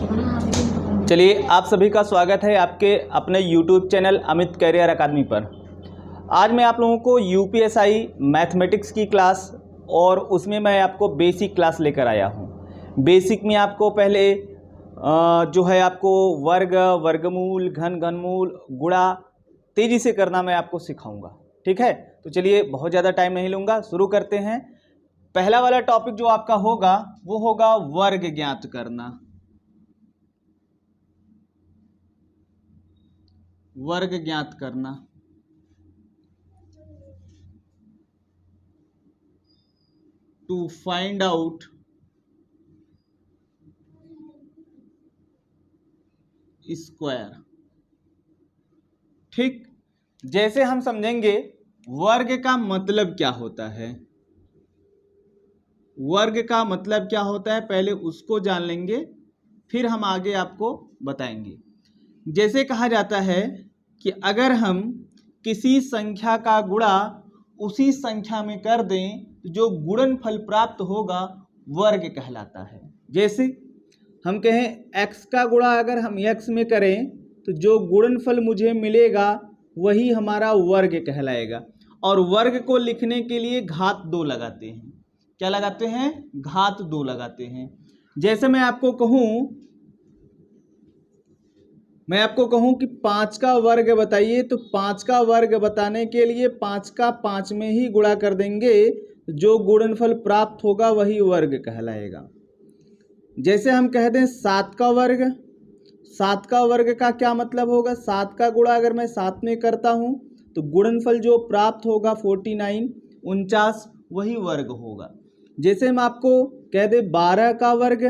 चलिए, आप सभी का स्वागत है आपके अपने YouTube चैनल अमित कैरियर अकादमी पर। आज मैं आप लोगों को यूपीएसआई मैथमेटिक्स की क्लास और उसमें मैं आपको बेसिक क्लास लेकर आया हूँ। बेसिक में आपको पहले जो है आपको वर्ग, वर्गमूल, घनमूल, गुणा तेज़ी से करना मैं आपको सिखाऊंगा। ठीक है, तो चलिए बहुत ज़्यादा टाइम नहीं लूँगा, शुरू करते हैं। पहला वाला टॉपिक जो आपका होगा वो होगा वर्ग ज्ञात करना। वर्ग ज्ञात करना। To find out square. ठीक, जैसे हम समझेंगे वर्ग का मतलब क्या होता है। वर्ग का मतलब क्या होता है पहले उसको जान लेंगे, फिर हम आगे आपको बताएंगे। जैसे कहा जाता है कि अगर हम किसी संख्या का गुणा उसी संख्या में कर दें तो जो गुणनफल प्राप्त होगा वर्ग कहलाता है। जैसे हम कहें x का गुणा अगर हम x में करें तो जो गुणनफल मुझे मिलेगा वही हमारा वर्ग कहलाएगा। और वर्ग को लिखने के लिए घात 2 लगाते हैं। क्या लगाते हैं? घात 2 लगाते हैं। जैसे मैं आपको कहूं कि 5 का वर्ग बताइए, तो 5 का वर्ग बताने के लिए 5 का 5 में ही गुणा कर देंगे, जो गुणनफल प्राप्त होगा वही वर्ग कहलाएगा। जैसे हम कह दें 7 का वर्ग, 7 का वर्ग का क्या मतलब होगा? 7 का गुणा अगर मैं 7 में करता हूं तो गुणनफल जो प्राप्त होगा 49, 49 वही वर्ग होगा। जैसे हम आपको कह दें 12 का वर्ग,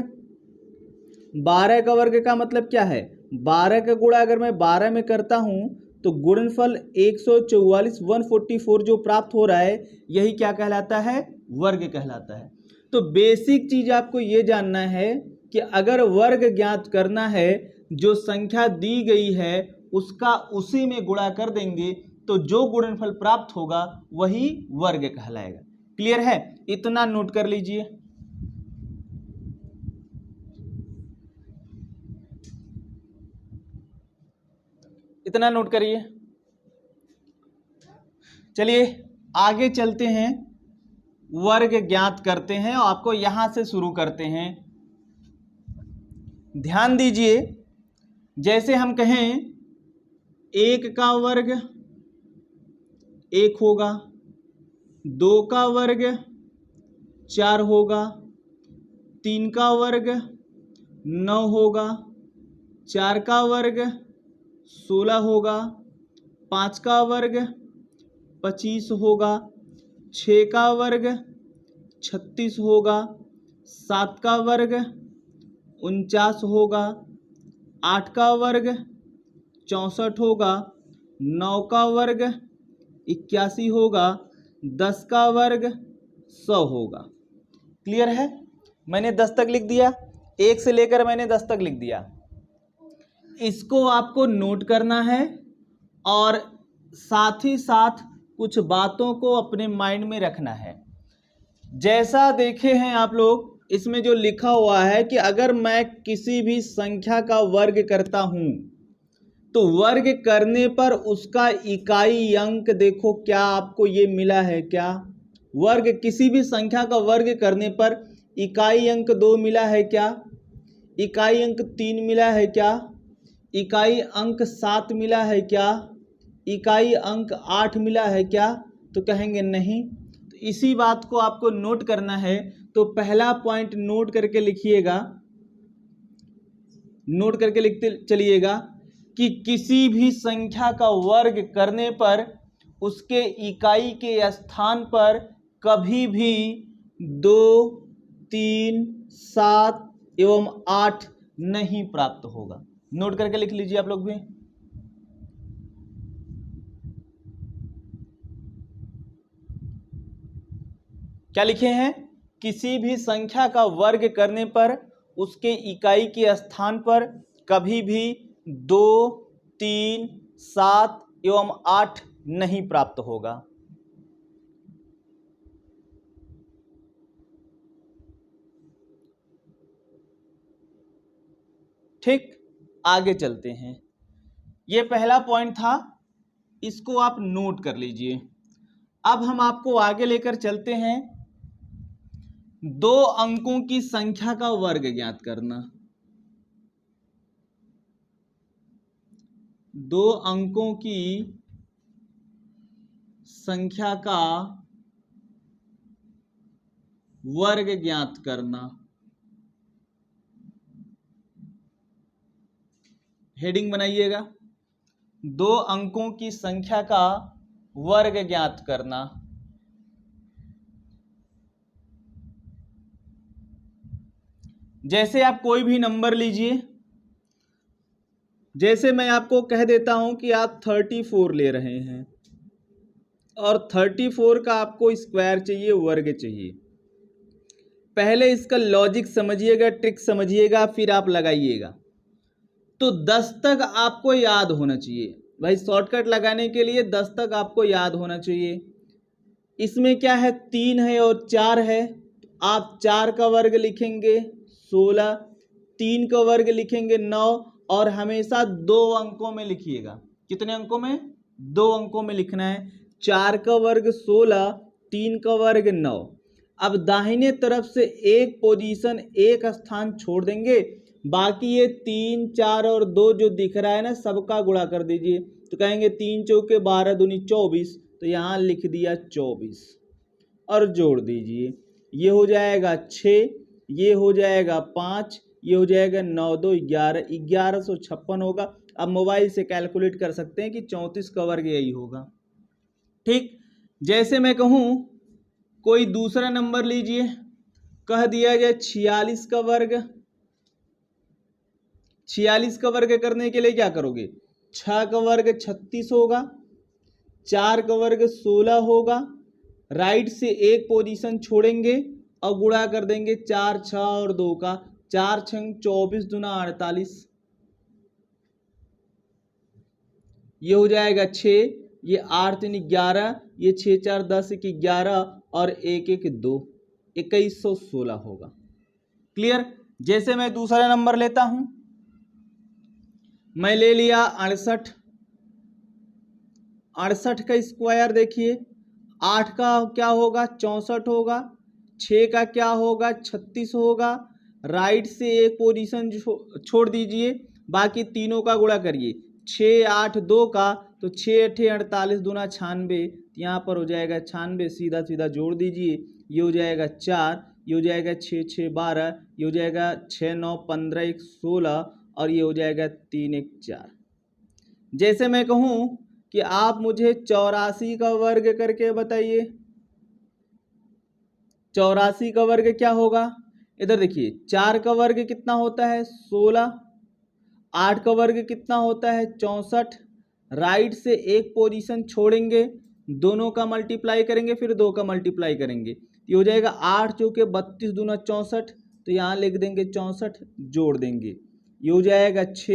12 का वर्ग का मतलब क्या है? 12 का गुणा अगर मैं 12 में करता हूं तो गुणनफल 144, 144 जो प्राप्त हो रहा है यही क्या कहलाता है? वर्ग कहलाता है। तो बेसिक चीज आपको ये जानना है कि अगर वर्ग ज्ञात करना है, जो संख्या दी गई है उसका उसी में गुणा कर देंगे तो जो गुणनफल प्राप्त होगा वही वर्ग कहलाएगा। क्लियर है? इतना नोट कर लीजिए। इतना नोट करिए। चलिए आगे चलते हैं, वर्ग ज्ञात करते हैं और आपको यहां से शुरू करते हैं। ध्यान दीजिए, जैसे हम कहें 1 का वर्ग 1 होगा, 2 का वर्ग 4 होगा, 3 का वर्ग 9 होगा, 4 का वर्ग 16 होगा, 5 का वर्ग 25 होगा, 6 का वर्ग 36 होगा, 7 का वर्ग 49 होगा, 8 का वर्ग 64 होगा, 9 का वर्ग 81 होगा, 10 का वर्ग 100 होगा। क्लियर है? मैंने 10 तक लिख दिया, 1 से लेकर मैंने 10 तक लिख दिया। इसको आपको नोट करना है और साथ ही साथ कुछ बातों को अपने माइंड में रखना है। जैसा देखे हैं आप लोग, इसमें जो लिखा हुआ है कि अगर मैं किसी भी संख्या का वर्ग करता हूं तो वर्ग करने पर उसका इकाई अंक देखो क्या आपको ये मिला है क्या? वर्ग, किसी भी संख्या का वर्ग करने पर इकाई अंक 2 मिला है क्या? इकाई अंक 3 मिला है क्या? इकाई अंक 7 मिला है क्या? इकाई अंक 8 मिला है क्या? तो कहेंगे नहीं। तो इसी बात को आपको नोट करना है। तो पहला पॉइंट नोट करके लिखिएगा, नोट करके लिखते चलिएगा कि किसी भी संख्या का वर्ग करने पर उसके इकाई के स्थान पर कभी भी 2, 3, 7 एवं 8 नहीं प्राप्त होगा। नोट करके लिख लीजिए आप लोग भी। क्या लिखे हैं? किसी भी संख्या का वर्ग करने पर उसके इकाई के स्थान पर कभी भी 2, 3, 7 एवं 8 नहीं प्राप्त होगा। ठीक, आगे चलते हैं। ये पहला पॉइंट था, इसको आप नोट कर लीजिए। अब हम आपको आगे लेकर चलते हैं, 2 अंकों की संख्या का वर्ग ज्ञात करना। 2 अंकों की संख्या का वर्ग ज्ञात करना। हेडिंग बनाइएगा, 2 अंकों की संख्या का वर्ग ज्ञात करना। जैसे आप कोई भी नंबर लीजिए, जैसे मैं आपको कह देता हूं कि आप 34 ले रहे हैं और 34 का आपको स्क्वायर चाहिए, वर्ग चाहिए। पहले इसका लॉजिक समझिएगा, ट्रिक समझिएगा, फिर आप लगाइएगा। तो 10 तक आपको याद होना चाहिए भाई, शॉर्टकट लगाने के लिए 10 तक आपको याद होना चाहिए। इसमें क्या है, 3 है और 4 है, आप 4 का वर्ग लिखेंगे 16, 3 का वर्ग लिखेंगे 9, और हमेशा 2 अंकों में लिखिएगा। कितने अंकों में? 2 अंकों में लिखना है। 4 का वर्ग 16, 3 का वर्ग 9। अब दाहिने तरफ से एक पोजीशन, एक स्थान छोड़ देंगे, बाकी ये 3, 4 और 2 जो दिख रहा है ना, सबका गुणा कर दीजिए। तो कहेंगे 3 चौके 12 दूनी 24, तो यहाँ लिख दिया 24 और जोड़ दीजिए। ये हो जाएगा 6, ये हो जाएगा 5, ये हो जाएगा 9 2 11, 1156 होगा। अब मोबाइल से कैलकुलेट कर सकते हैं कि 34 का वर्ग यही होगा। ठीक, जैसे मैं कहूँ कोई दूसरा नंबर लीजिए, कह दिया जाए 46 का वर्ग। 46 का वर्ग करने के लिए क्या करोगे, 6 का वर्ग 36 होगा, 4 का वर्ग 16 होगा, राइट से एक पोजीशन छोड़ेंगे और गुणा कर देंगे 4 6 और 2 का, 4 6 24 दूना 48, ये हो जाएगा 6, ये 8 3 11, ये 6 4 10 1 11 और 1 1 2, 2116 होगा। क्लियर। जैसे मैं दूसरा नंबर लेता हूं, मैं ले लिया 68। 68 का स्क्वायर देखिए, 8 का क्या होगा 64 होगा, 6 का क्या होगा 36 होगा, राइट से एक पोजीशन छोड़ दीजिए, बाकी तीनों का गुणा करिए। 6 8 2 का, तो 6 8 48 दूना 96, यहाँ पर हो जाएगा 96, सीधा सीधा जोड़ दीजिए। ये हो जाएगा 4, ये हो जाएगा 6 6 12, ये हो जाएगा 6 9 15 1 16, और ये हो जाएगा 3 1 4। जैसे मैं कहूँ कि आप मुझे 84 का वर्ग करके बताइए, 84 का वर्ग क्या होगा। इधर देखिए, 4 का वर्ग कितना होता है 16, 8 का वर्ग कितना होता है 64, राइट से एक पोजीशन छोड़ेंगे, दोनों का मल्टीप्लाई करेंगे, फिर 2 का मल्टीप्लाई करेंगे, ये हो जाएगा 8 चौके 32 दूना 64, तो यहाँ लिख देंगे 64, जोड़ देंगे, ये हो जाएगा 6,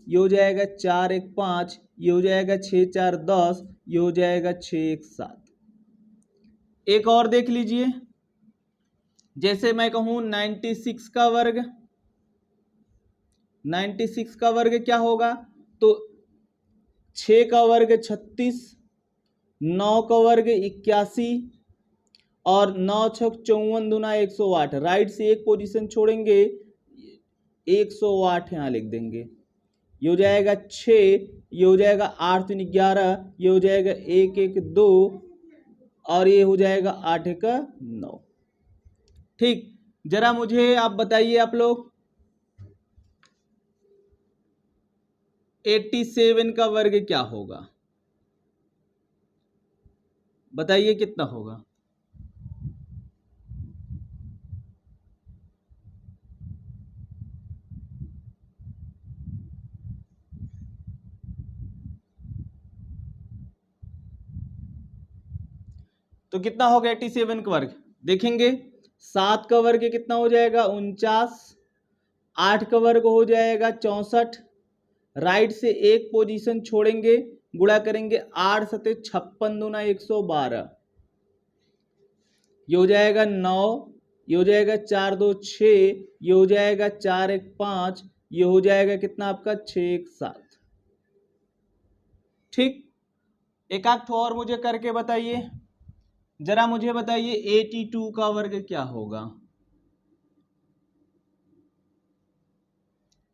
ये हो जाएगा 4 1 5, ये हो जाएगा 6 4 10, ये हो जाएगा 6 1 7। एक और देख लीजिए, जैसे मैं कहूँ 96 का वर्ग। 96 का वर्ग क्या होगा, तो 6 का वर्ग 36, 9 का वर्ग 81, और 9 6 54 दूना 108, राइट से एक पोजीशन छोड़ेंगे, 108 यहाँ लिख देंगे, ये हो जाएगा 6, ये हो जाएगा 8 3 11, ये हो जाएगा 1 1 2, और ये हो जाएगा 8 का 9। ठीक, जरा मुझे आप बताइए, आप लोग 87 का वर्ग क्या होगा, बताइए कितना होगा। तो कितना होगा 87 का वर्ग, देखेंगे 7 का वर्ग कितना हो जाएगा 49, 8 का वर्ग हो जाएगा 64, राइट से एक पोजीशन छोड़ेंगे, गुणा करेंगे 8 7 56 दूना 112, ये हो जाएगा 9, ये हो जाएगा 4 2 6, ये हो जाएगा 4 1 5, ये हो जाएगा कितना आपका 6 1 7। ठीक, एक आध और मुझे करके बताइए, जरा मुझे बताइए 82 का वर्ग क्या होगा।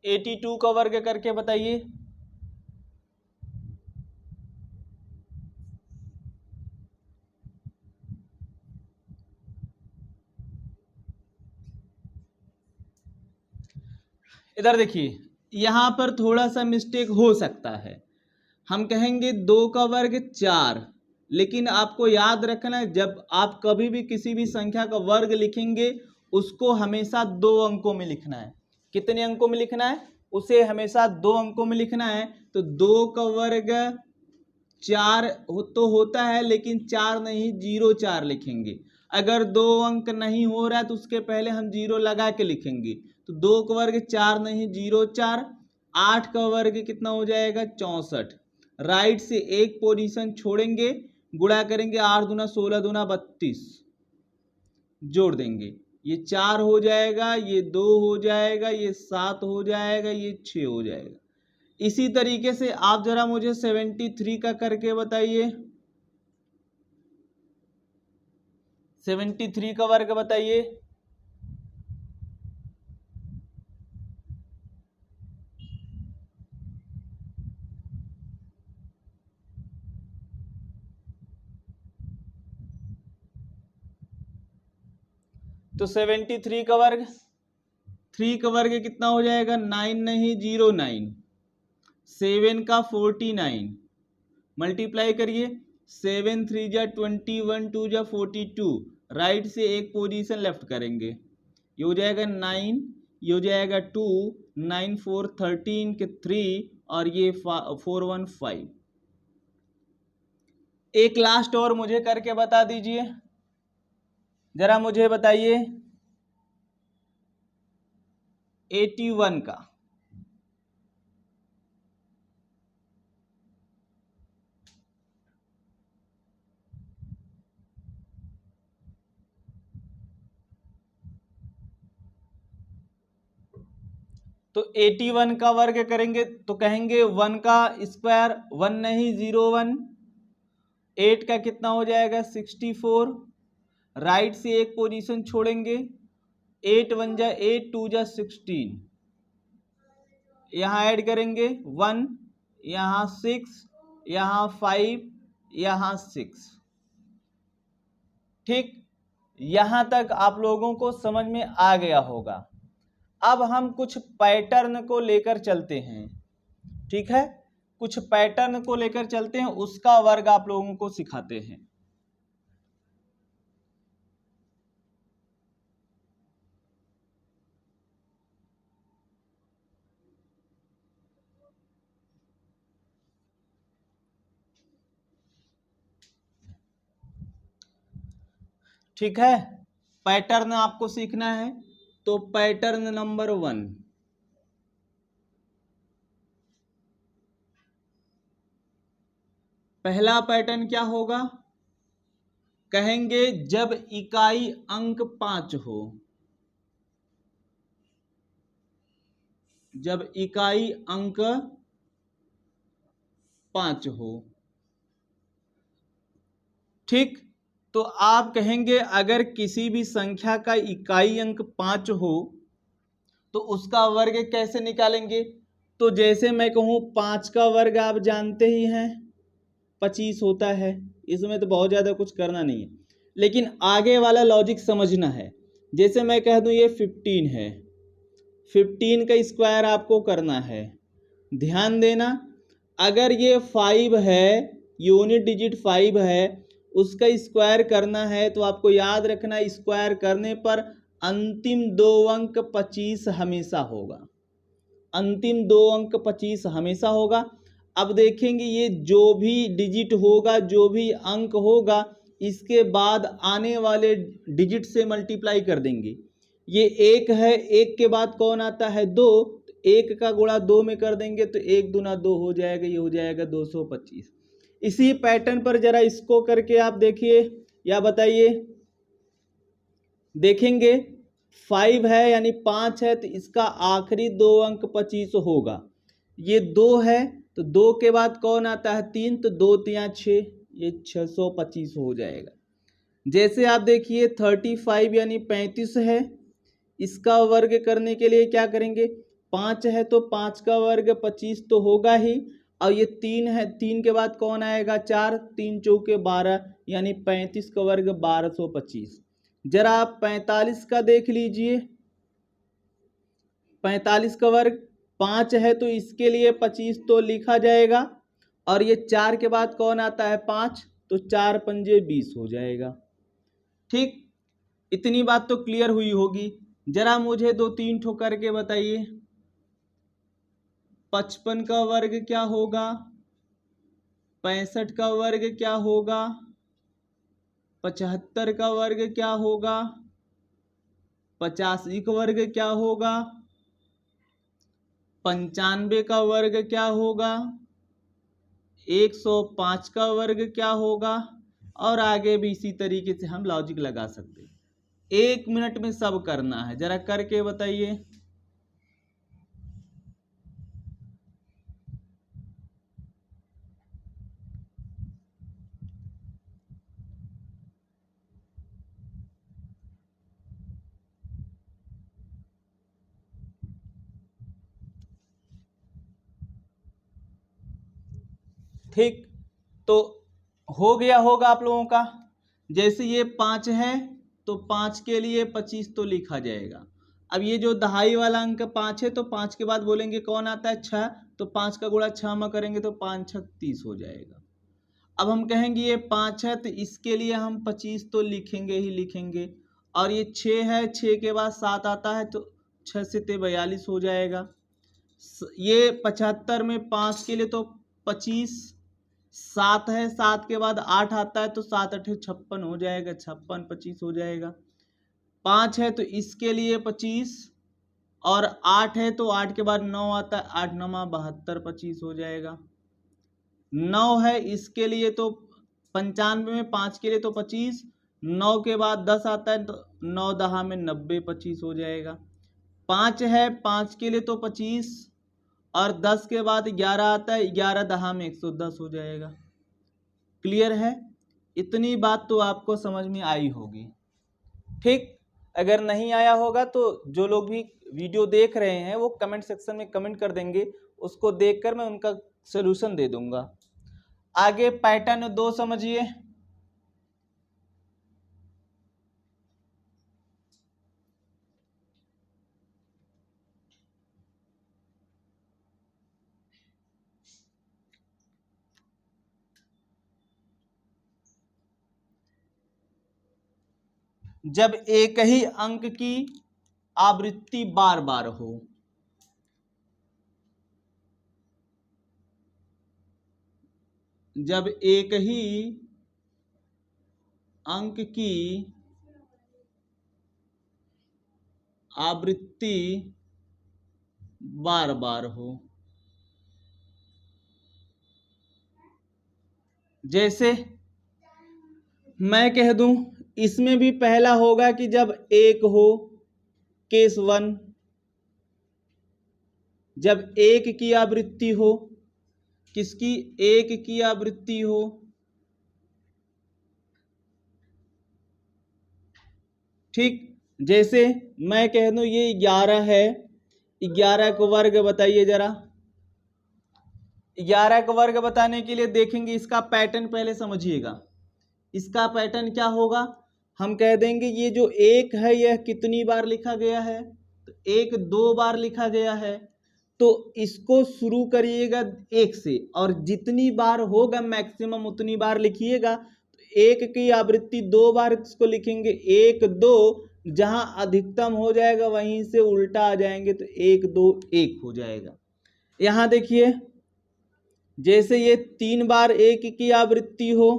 82 का वर्ग करके बताइए। इधर देखिए, यहां पर थोड़ा सा मिस्टेक हो सकता है। हम कहेंगे 2 का वर्ग 4, लेकिन आपको याद रखना है जब आप कभी भी किसी भी संख्या का वर्ग लिखेंगे उसको हमेशा 2 अंकों में लिखना है। कितने अंकों में लिखना है? उसे हमेशा 2 अंकों में लिखना है। तो 2 का वर्ग 4 तो होता है, लेकिन 4 नहीं 0 4 लिखेंगे। अगर 2 अंक नहीं हो रहा है तो उसके पहले हम 0 लगा के लिखेंगे। तो 2 का वर्ग 4 नहीं 0 4। 8 का वर्ग कितना हो जाएगा? 64। राइट से एक पोजीशन छोड़ेंगे, गुणा करेंगे, 8 दूना 16 दूना 32, जोड़ देंगे, ये 4 हो जाएगा, ये 2 हो जाएगा, ये 7 हो जाएगा, ये 6 हो जाएगा। इसी तरीके से आप जरा मुझे 73 का करके बताइए। 73 का वर्ग बताइए। तो 73 का वर्ग, 3 का वर्ग कितना हो जाएगा? 9 नहीं 09। 7 का 49, मल्टीप्लाई करिए, 7 3 जा 21, 2 जा 42, राइट से एक पोजीशन लेफ्ट करेंगे, ये हो जाएगा 9, ये हो जाएगा 2, 9 4 13 के 3, और ये 4 1 5। एक लास्ट और मुझे करके बता दीजिए, जरा मुझे बताइए 81 का। तो 81 का वर्ग करेंगे तो कहेंगे 1 का स्क्वायर, 1 नहीं 01। 8 का कितना हो जाएगा? 64। राइट से एक पोजीशन छोड़ेंगे, 8 1 जा 8, 2 जा 16, यहाँ ऐड करेंगे 1, यहाँ 6, यहाँ 5, यहाँ 6। ठीक, यहाँ तक आप लोगों को समझ में आ गया होगा। अब हम कुछ पैटर्न को लेकर चलते हैं। ठीक है, कुछ पैटर्न को लेकर चलते हैं, उसका वर्ग आप लोगों को सिखाते हैं। ठीक है, पैटर्न आपको सीखना है। तो पैटर्न नंबर 1, पहला पैटर्न क्या होगा? कहेंगे जब इकाई अंक 5 हो, जब इकाई अंक 5 हो। ठीक, तो आप कहेंगे अगर किसी भी संख्या का इकाई अंक 5 हो तो उसका वर्ग कैसे निकालेंगे? तो जैसे मैं कहूँ 5 का वर्ग आप जानते ही हैं 25 होता है, इसमें तो बहुत ज़्यादा कुछ करना नहीं है, लेकिन आगे वाला लॉजिक समझना है। जैसे मैं कह दूँ ये 15 है, 15 का स्क्वायर आपको करना है। ध्यान देना, अगर ये 5 है, यूनिट डिजिट 5 है, उसका स्क्वायर करना है तो आपको याद रखना स्क्वायर करने पर अंतिम 2 अंक 25 हमेशा होगा। अंतिम 2 अंक 25 हमेशा होगा। अब देखेंगे ये जो भी डिजिट होगा, जो भी अंक होगा, इसके बाद आने वाले डिजिट से मल्टीप्लाई कर देंगे। ये 1 है, 1 के बाद कौन आता है? 2, 1 का गुणा 2 में कर देंगे तो 1 दूना 2 हो जाएगा, ये हो जाएगा 225। इसी पैटर्न पर जरा इसको करके आप देखिए या बताइए। देखेंगे 5 है यानी 5 है, तो इसका आखिरी 2 अंक 25 होगा। ये 2 है तो 2 के बाद कौन आता है 3, तो 2 तिया 6, ये 625 हो जाएगा। जैसे आप देखिए 35 यानी 35 है, इसका वर्ग करने के लिए क्या करेंगे, 5 है तो 5 का वर्ग 25 तो होगा ही, और ये 3 है, 3 के बाद कौन आएगा 4, 3 चौके 12 यानी 35 का वर्ग 1225। जरा आप 45 का देख लीजिए, 45 का वर्ग 5 है तो इसके लिए 25 तो लिखा जाएगा, और ये 4 के बाद कौन आता है 5, तो 4 पंजे 20 हो जाएगा। ठीक, इतनी बात तो क्लियर हुई होगी। जरा मुझे 2-3 ठो करके बताइए, 55 का वर्ग क्या होगा, 65 का वर्ग क्या होगा, 75 का वर्ग क्या होगा, 85 का वर्ग क्या होगा, 95 का वर्ग क्या होगा, 105 का वर्ग क्या होगा, और आगे भी इसी तरीके से हम लॉजिक लगा सकते हैं। 1 मिनट में सब करना है, जरा करके बताइए। ठीक, तो हो गया होगा आप लोगों का। जैसे ये 5 है तो 5 के लिए 25 तो लिखा जाएगा। अब ये जो दहाई वाला अंक 5 है तो 5 के बाद बोलेंगे कौन आता है 6, तो 5 का गुणा 6 में करेंगे तो 5 6 30 हो जाएगा। अब हम कहेंगे ये 5 है तो इसके लिए हम 25 तो लिखेंगे ही लिखेंगे, और ये 6 है, 6 के बाद 7 आता है तो 6 से 42 हो जाएगा। ये 75 में 5 के लिए तो 25, 7 है, 7 के बाद 8 आता है तो 7 8 56 हो जाएगा, 56 25 हो जाएगा। 5 है तो इसके लिए 25, और 8 है तो 8 के बाद 9 आता है, 8 9 72 25 हो जाएगा। 9 है इसके लिए तो 95 में 5 के लिए तो 25, 9 के बाद 10 आता है तो 9 10 में 90 25 हो जाएगा। 5 है 5 के लिए तो 25, और 10 के बाद 11 आता है, 11 10 में 110 हो जाएगा। क्लियर है, इतनी बात तो आपको समझ में आई होगी। ठीक, अगर नहीं आया होगा तो जो लोग भी वीडियो देख रहे हैं वो कमेंट सेक्शन में कमेंट कर देंगे, उसको देखकर मैं उनका सलूशन दे दूंगा। आगे पैटर्न 2 समझिए। जब एक ही अंक की आवृत्ति बार बार हो, जब एक ही अंक की आवृत्ति बार बार हो, जैसे मैं कह दूं इसमें भी पहला होगा कि जब एक हो, केस 1, जब एक की आवृत्ति हो, किसकी, एक की आवृत्ति हो, ठीक। जैसे मैं कह दूं ये 11 है, 11 का वर्ग बताइए जरा। 11 का वर्ग बताने के लिए देखेंगे इसका पैटर्न पहले समझिएगा। इसका पैटर्न क्या होगा, हम कह देंगे ये जो एक है यह कितनी बार लिखा गया है, तो एक 2 बार लिखा गया है, तो इसको शुरू करिएगा 1 से, और जितनी बार होगा मैक्सिमम उतनी बार लिखिएगा। तो एक की आवृत्ति 2 बार इसको लिखेंगे 1 2, जहां अधिकतम हो जाएगा वहीं से उल्टा आ जाएंगे तो 1 2 1 हो जाएगा। यहां देखिए जैसे ये 3 बार एक की आवृत्ति हो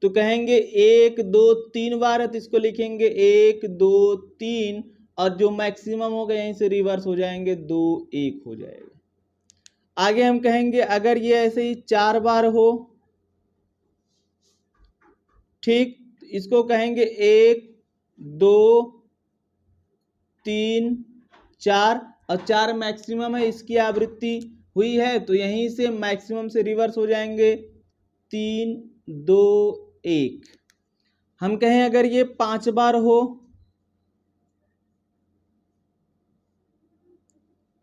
तो कहेंगे 1 2 3 बार है तो इसको लिखेंगे 1 2 3, और जो मैक्सिमम होगा यहीं से रिवर्स हो जाएंगे 2 1 हो जाएगा। आगे हम कहेंगे अगर ये ऐसे ही 4 बार हो, ठीक, इसको कहेंगे 1 2 3 4 और 4 मैक्सिमम है, इसकी आवृत्ति हुई है तो यहीं से मैक्सिमम से रिवर्स हो जाएंगे 3 2 1। हम कहें अगर ये 5 बार हो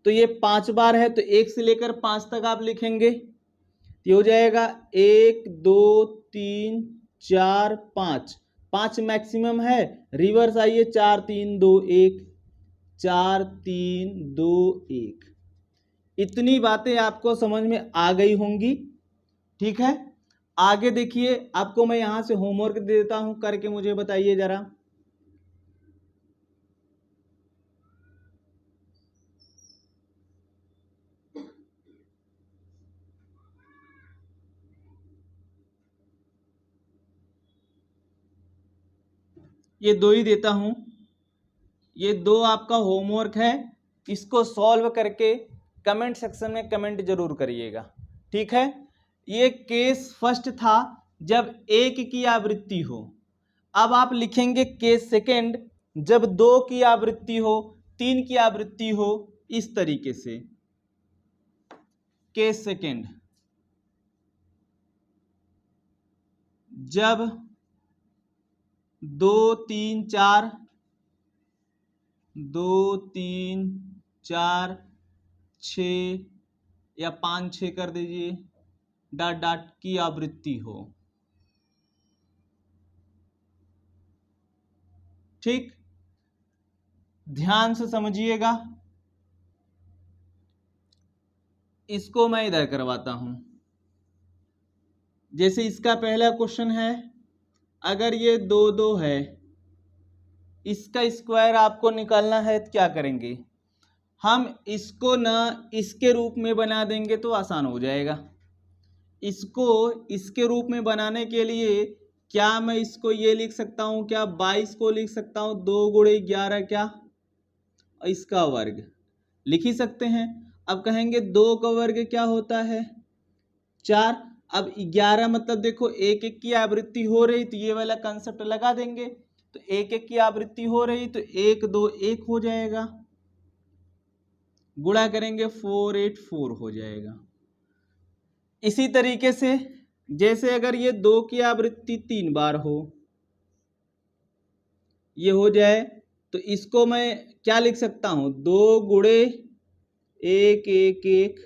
तो ये 5 बार है तो 1 से लेकर 5 तक आप लिखेंगे, ये हो जाएगा 1 2 3 4 5। 5 मैक्सिमम है, रिवर्स आइए 4 3 2 1, 4 3 2 1। इतनी बातें आपको समझ में आ गई होंगी। ठीक है, आगे देखिए, आपको मैं यहां से होमवर्क दे देता हूं, करके मुझे बताइए जरा। ये 2 ही देता हूं, ये 2 आपका होमवर्क है, इसको सॉल्व करके कमेंट सेक्शन में कमेंट जरूर करिएगा। ठीक है, ये केस फर्स्ट था जब 1 की आवृत्ति हो। अब आप लिखेंगे केस सेकंड जब 2 की आवृत्ति हो, 3 की आवृत्ति हो, इस तरीके से। केस सेकंड जब 2 3 4 2 3 4 6 या 5 6 कर दीजिए डॉट डॉट की आवृत्ति हो। ठीक, ध्यान से समझिएगा, इसको मैं इधर करवाता हूं। जैसे इसका पहला क्वेश्चन है, अगर ये 2 2 है, इसका स्क्वायर आपको निकालना है तो क्या करेंगे, हम इसको ना इसके रूप में बना देंगे तो आसान हो जाएगा। इसको इसके रूप में बनाने के लिए क्या मैं इसको ये लिख सकता हूं, क्या 22 को लिख सकता हूं 2 गुणे 11 क्या, इसका वर्ग लिख ही सकते हैं। अब कहेंगे 2 का वर्ग क्या होता है 4। अब 11 मतलब देखो 1 1 की आवृत्ति हो रही तो ये वाला कंसेप्ट लगा देंगे, तो 1 1 की आवृत्ति हो रही तो 1 2 1 हो जाएगा, गुणा करेंगे 4 8 4 हो जाएगा। इसी तरीके से जैसे अगर ये 2 की आवृत्ति 3 बार हो, ये हो जाए तो इसको मैं क्या लिख सकता हूं 2 गुणे 1 1 1।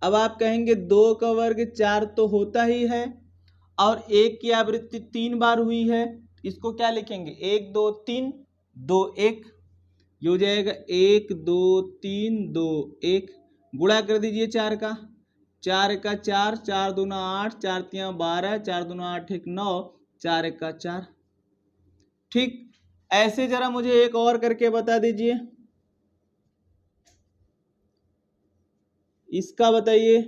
अब आप कहेंगे 2 का वर्ग 4 तो होता ही है और 1 की आवृत्ति 3 बार हुई है, इसको क्या लिखेंगे 1 2 3 2 1, ये हो जाएगा 1 2 3 2 1। गुणा कर दीजिए 4 का 4 का 4 4 दूना 8 4 3 12 4 दूना 8 1 9 4 का 4। ठीक, ऐसे जरा मुझे एक और करके बता दीजिए, इसका बताइए।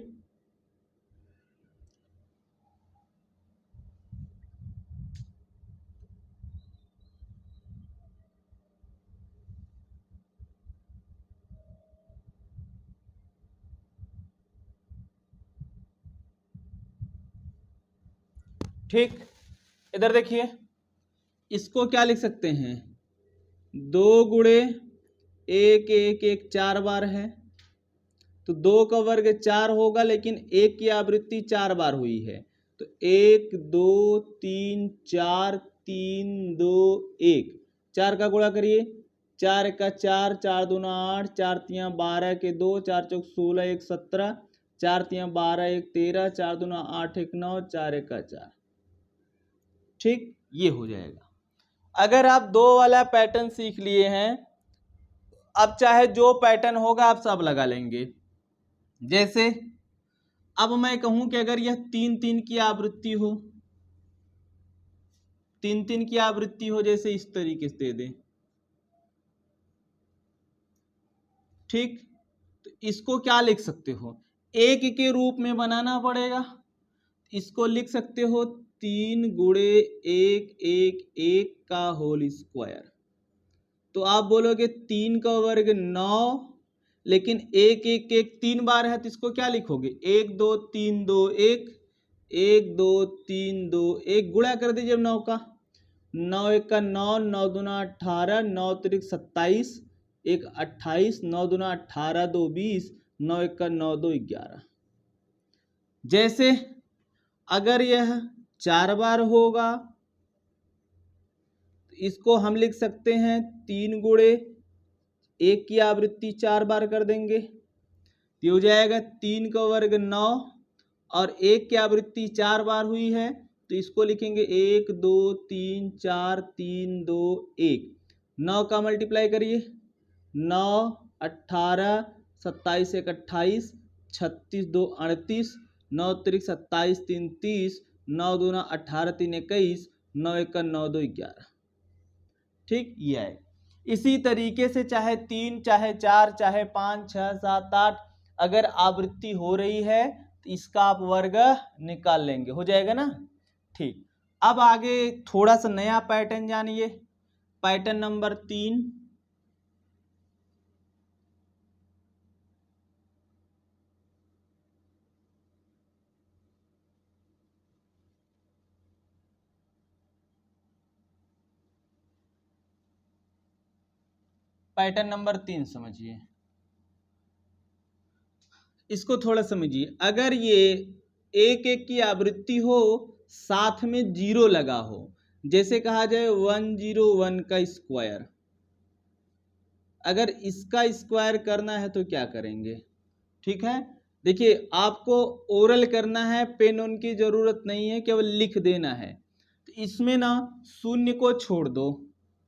ठीक, इधर देखिए, इसको क्या लिख सकते हैं 2 गुणे 1 1 1 4 बार है तो 2 का वर्ग 4 होगा, लेकिन 1 की आवृत्ति 4 बार हुई है तो 1 2 3 4 3 2 1, 4 का गुणा करिए 4 का 4 4 दूना 8 4 3 12 के 2 4 चौक 16 1 17 4 3 12 1 13 4 दूना 8 1 9 4 का 4। ठीक, ये हो जाएगा। अगर आप 2 वाला पैटर्न सीख लिए हैं, अब चाहे जो पैटर्न होगा आप सब लगा लेंगे। जैसे अब मैं कहूं कि अगर यह 3 3 की आवृत्ति हो, 3 3 की आवृत्ति हो, जैसे इस तरीके से दे दें। ठीक, तो इसको क्या लिख सकते हो 1 के रूप में बनाना पड़ेगा, इसको लिख सकते हो 3 गुणे 1 1 1 का होल स्क्वायर। तो आप बोलोगे 3 का वर्ग 9, लेकिन 1 1 1 3 बार है तो इसको क्या लिखोगे 1 2 3 2 1 1 2 3 2 1, गुणा कर दीजिए 9 का 9 एक का 9, 9 दूना 18, 9 तिरिक 27, 1 28, 9 दूना 18, 2 20, 9 एक का 9, 2 11। जैसे अगर यह 4 बार होगा तो इसको हम लिख सकते हैं 3 गुणे 1 की आवृत्ति 4 बार कर देंगे तो हो जाएगा 3 का वर्ग 9 और 1 की आवृत्ति 4 बार हुई है तो इसको लिखेंगे 1 2 3 4 3 2 1। 9 का मल्टीप्लाई करिए 9 18 27 1 28 36 2 38, 9 तिरिक 27 3 30, 9 दूना 18 3 21, 9 एक का 9 2 11। ठीक, ये है। इसी तरीके से चाहे 3 चाहे 4 चाहे 5 6 7 8 अगर आवृत्ति हो रही है तो इसका आप वर्ग निकाल लेंगे, हो जाएगा ना। ठीक, अब आगे थोड़ा सा नया पैटर्न जानिए, पैटर्न नंबर 3। पैटर्न नंबर 3 समझिए, इसको थोड़ा समझिए। अगर ये 1 1 की आवृत्ति हो साथ में 0 लगा हो, जैसे कहा जाए 101 का स्क्वायर, अगर इसका स्क्वायर करना है तो क्या करेंगे। ठीक है, देखिए आपको ओरल करना है, पेन ऑन की जरूरत नहीं है, केवल लिख देना है। तो इसमें ना शून्य को छोड़ दो।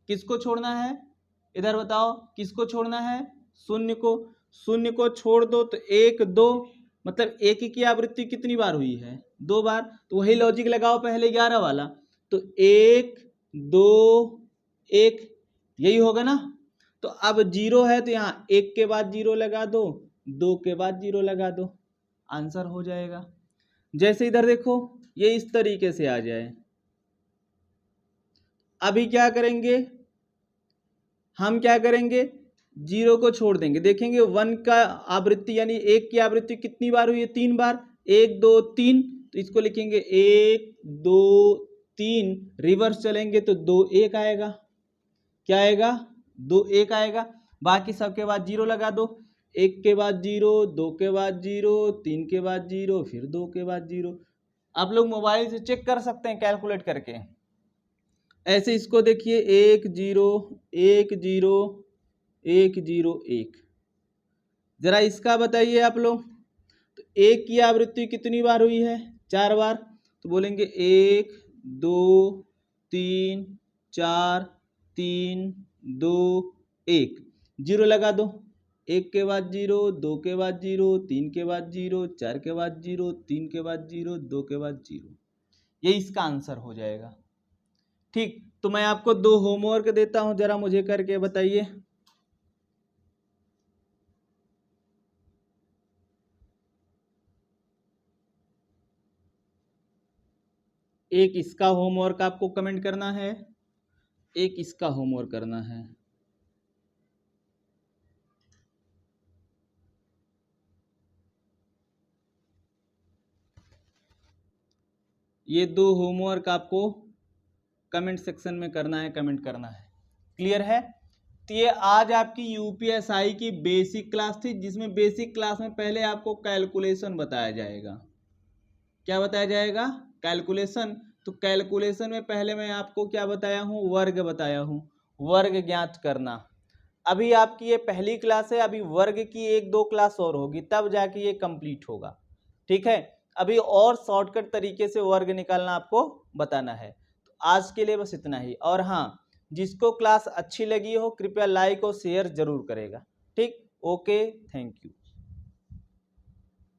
किसको छोड़ना है, इधर बताओ किसको छोड़ना है, शून्य को। शून्य को छोड़ दो तो 1 2, मतलब 1 की आवृत्ति कितनी बार हुई है, 2 बार। तो वही लॉजिक लगाओ पहले 11 वाला, तो 1 2 1, यही होगा ना। तो अब 0 है तो यहाँ 1 के बाद 0 लगा दो, 2 के बाद 0 लगा दो, आंसर हो जाएगा। जैसे इधर देखो ये इस तरीके से आ जाए। अभी क्या करेंगे, हम क्या करेंगे, 0 को छोड़ देंगे, देखेंगे 1 का आवृत्ति यानी 1 की आवृत्ति कितनी बार हुई है, 3 बार, 1 2 3, तो इसको लिखेंगे 1 2 3, रिवर्स चलेंगे तो 2 1 आएगा। क्या आएगा, 2 1 आएगा। बाकी सबके बाद 0 लगा दो, 1 के बाद 0, 2 के बाद 0, 3 के बाद 0, फिर 2 के बाद 0। आप लोग मोबाइल से चेक कर सकते हैं कैलकुलेट करके। ऐसे इसको देखिए 1 0 1 0 1 0 1। जरा इसका बताइए आप लोग, तो 1 की आवृत्ति कितनी बार हुई है, 4 बार। तो बोलेंगे 1 2 3 4 3 2 1, 0 लगा दो, 1 के बाद 0, 2 के बाद 0, 3 के बाद 0, 4 के बाद 0, 3 के बाद 0, 2 के बाद 0, ये इसका आंसर हो जाएगा। ठीक, तो मैं आपको 2 होमवर्क देता हूं, जरा मुझे करके बताइए। एक इसका होमवर्क आपको कमेंट करना है, एक इसका होमवर्क करना है। ये 2 होमवर्क आपको कमेंट सेक्शन में करना है, कमेंट करना है। क्लियर है। तो ये आज आपकी यूपीएसआई की बेसिक क्लास थी, जिसमें बेसिक क्लास में पहले आपको कैलकुलेशन बताया जाएगा। क्या बताया जाएगा, कैलकुलेशन। तो कैलकुलेशन में पहले मैं आपको क्या बताया हूँ, वर्ग बताया हूँ, वर्ग ज्ञात करना। अभी आपकी ये पहली क्लास है, अभी वर्ग की 1-2 क्लास और होगी, तब जाके ये कंप्लीट होगा। ठीक है, अभी और शॉर्टकट तरीके से वर्ग निकालना आपको बताना है। तो आज के लिए बस इतना ही। और हाँ, जिसको क्लास अच्छी लगी हो कृपया लाइक और शेयर जरूर करेगा। ठीक, ओके, थैंक यू।